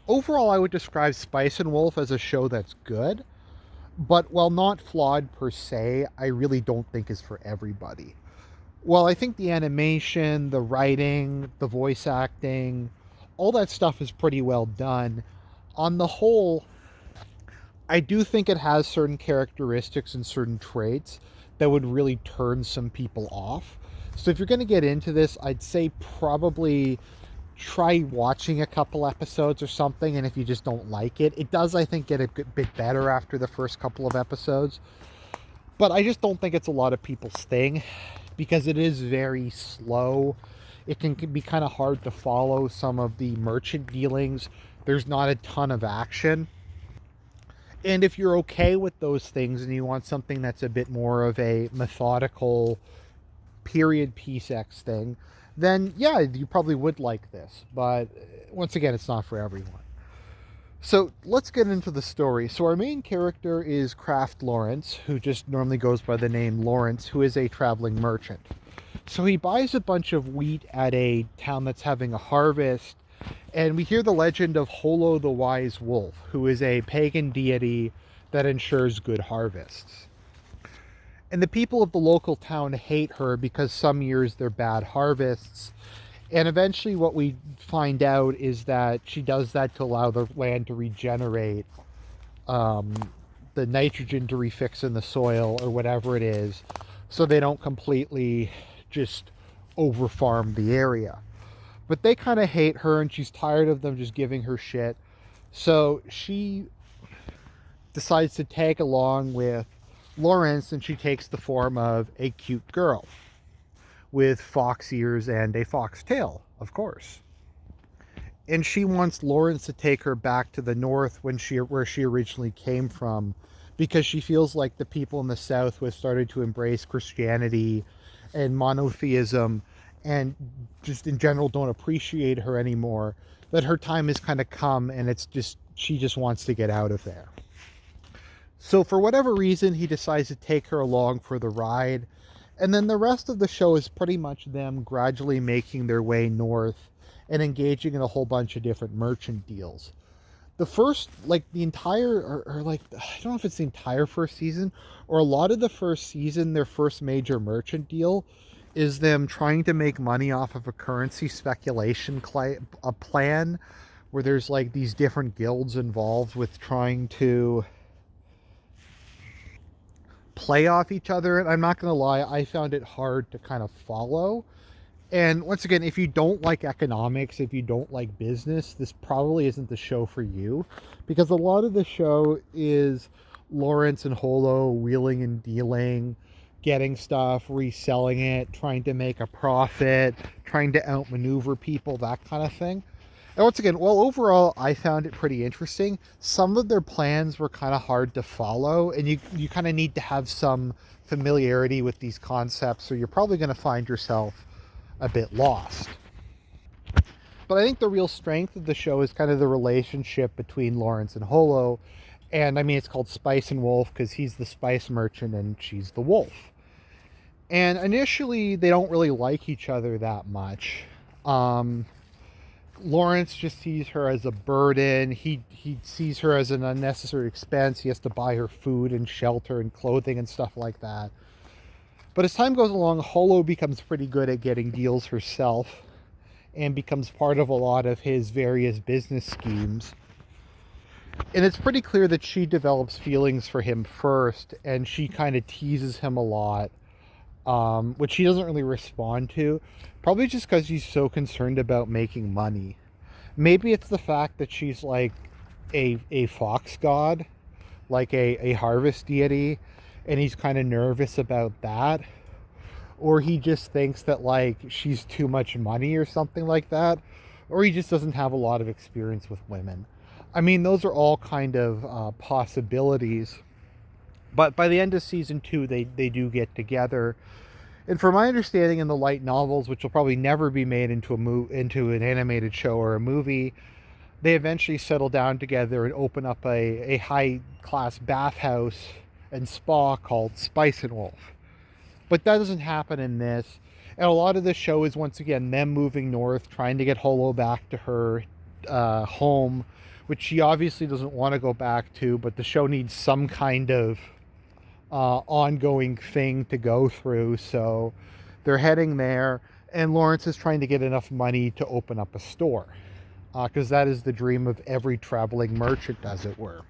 Overall, I would describe Spice and Wolf as a show that's good, but while not flawed per se, I really don't think is for everybody. Well, I think the animation, the writing, the voice acting, all that stuff is pretty well done. On the whole, I do think it has certain characteristics and certain traits that would really turn some people off. So if you're going to get into this, I'd say probably try watching a couple episodes or something, and if you just don't like it, it does, I think, get a good bit better after the first couple of episodes. But I just don't think it's a lot of people's thing because it is very slow. It can be kind of hard to follow some of the merchant dealings. There's not a ton of action. And if you're okay with those things and you want something that's a bit more of a methodical period piece X thing, then yeah, you probably would like this. But once again, it's not for everyone. So let's get into the story. So our main character is Kraft Lawrence, who just normally goes by the name Lawrence, who is a traveling merchant. So he buys a bunch of wheat at a town that's having a harvest, and we hear the legend of Holo the Wise Wolf, who is a pagan deity that ensures good harvests. And the people of the local town hate her because some years they're bad harvests. And eventually what we find out is that she does that to allow the land to regenerate, the nitrogen to refix in the soil or whatever it is, so they don't completely just overfarm the area. But they kind of hate her and she's tired of them just giving her shit. So she decides to tag along with Lawrence, and she takes the form of a cute girl with fox ears and a fox tail, of course. And she wants Lawrence to take her back to the north where she originally came from, because she feels like the people in the south who have started to embrace Christianity and monotheism and just in general don't appreciate her anymore, that her time has kind of come and she just wants to get out of there. So for whatever reason, he decides to take her along for the ride. And then the rest of the show is pretty much them gradually making their way north and engaging in a whole bunch of different merchant deals. The first, like the entire, or like, I don't know if it's the entire first season or a lot of the first season, their first major merchant deal is them trying to make money off of a currency speculation a plan where there's like these different guilds involved with trying to play off each other. And I'm not going to lie, I found it hard to kind of follow. And once again, if you don't like economics, if you don't like business, this probably isn't the show for you, because a lot of the show is Lawrence and Holo wheeling and dealing, getting stuff, reselling it, trying to make a profit, trying to outmaneuver people, that kind of thing. And once again, well, overall, I found it pretty interesting. Some of their plans were kind of hard to follow, and you kind of need to have some familiarity with these concepts, so you're probably going to find yourself a bit lost. But I think the real strength of the show is kind of the relationship between Lawrence and Holo. And I mean, it's called Spice and Wolf because he's the spice merchant and she's the wolf. And initially, they don't really like each other that much. Lawrence just sees her as a burden. He sees her as an unnecessary expense. He has to buy her food and shelter and clothing and stuff like that. But as time goes along, Holo becomes pretty good at getting deals herself and becomes part of a lot of his various business schemes. And it's pretty clear that she develops feelings for him first, and she kind of teases him a lot, which he doesn't really respond to, probably just because he's so concerned about making money. Maybe it's the fact that she's like a fox god, like a harvest deity, and he's kind of nervous about that. Or he just thinks that like she's too much money or something like that. Or he just doesn't have a lot of experience with women. I mean, those are all kind of possibilities. But by the end of season 2, they do get together. And from my understanding in the light novels, which will probably never be made into into an animated show or a movie, they eventually settle down together and open up a high-class bathhouse and spa called Spice and Wolf. But that doesn't happen in this. And a lot of the show is, once again, them moving north, trying to get Holo back to her home, which she obviously doesn't want to go back to, but the show needs some kind of ongoing thing to go through. So they're heading there, and Lawrence is trying to get enough money to open up a store, because that is the dream of every traveling merchant, as it were.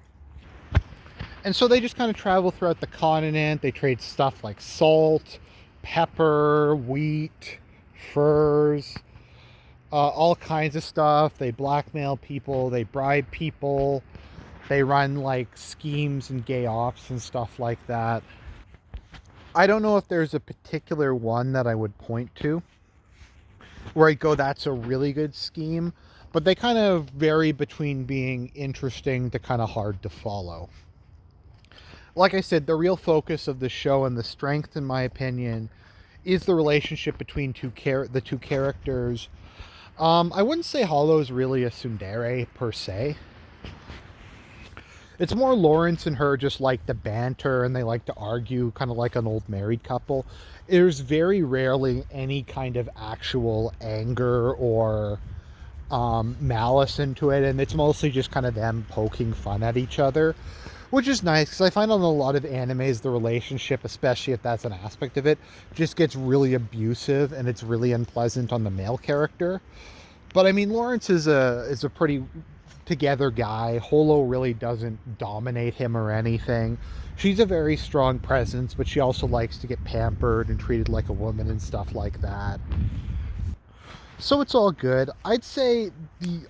And so they just kind of travel throughout the continent. They trade stuff like salt, pepper, wheat, furs, all kinds of stuff. They blackmail people, they bribe people, they run like schemes and gay ops and stuff like that. I don't know if there's a particular one that I would point to where I go, that's a really good scheme, but they kind of vary between being interesting to kind of hard to follow. Like I said, the real focus of the show and the strength, in my opinion, is the relationship between the two characters. I wouldn't say Hollow is really a tsundere per se. It's more Lawrence and her just like to banter and they like to argue, kind of like an old married couple. There's very rarely any kind of actual anger or malice into it, and it's mostly just kind of them poking fun at each other, which is nice, because I find on a lot of animes the relationship, especially if that's an aspect of it, just gets really abusive and it's really unpleasant on the male character. But I mean, Lawrence is a pretty together guy. Holo really doesn't dominate him or anything. She's a very strong presence, but she also likes to get pampered and treated like a woman and stuff like that. So it's all good. I'd say the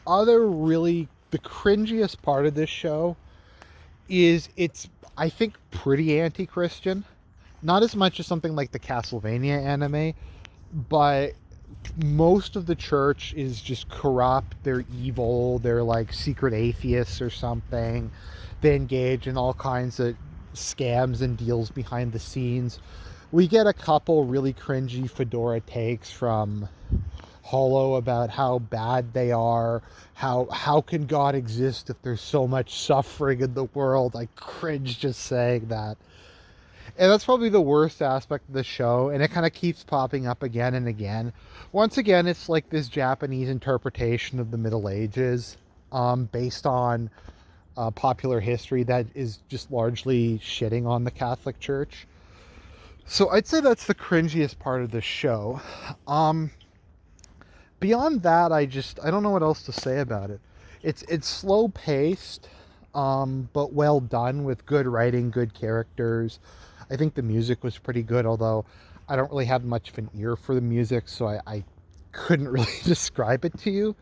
cringiest part of this show is it's, I think, pretty anti-Christian. Not as much as something like the Castlevania anime, but most of the church is just corrupt. They're evil. They're like secret atheists or something. They engage in all kinds of scams and deals behind the scenes. We get a couple really cringy fedora takes from Hollow about how bad they are, how can God exist if there's so much suffering in the world. I cringe just saying that. And that's probably the worst aspect of the show, and it kind of keeps popping up again and again. Once again, it's like this Japanese interpretation of the Middle Ages, based on popular history that is just largely shitting on the Catholic Church. So I'd say that's the cringiest part of the show. Beyond that, I don't know what else to say about it. It's slow paced, but well done, with good writing, good characters. I think the music was pretty good, although I don't really have much of an ear for the music, so I couldn't really describe it to you.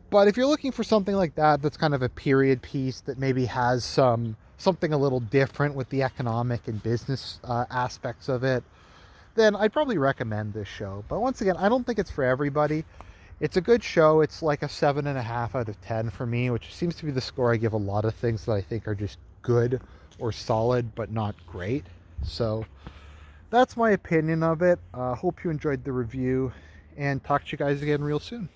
But if you're looking for something like that, that's kind of a period piece that maybe has something a little different with the economic and business aspects of it, then I'd probably recommend this show. But once again, I don't think it's for everybody. It's a good show. It's like a 7.5 out of 10 for me, which seems to be the score I give a lot of things that I think are just good or solid, but not great. So that's my opinion of it. Hope you enjoyed the review, and talk to you guys again real soon.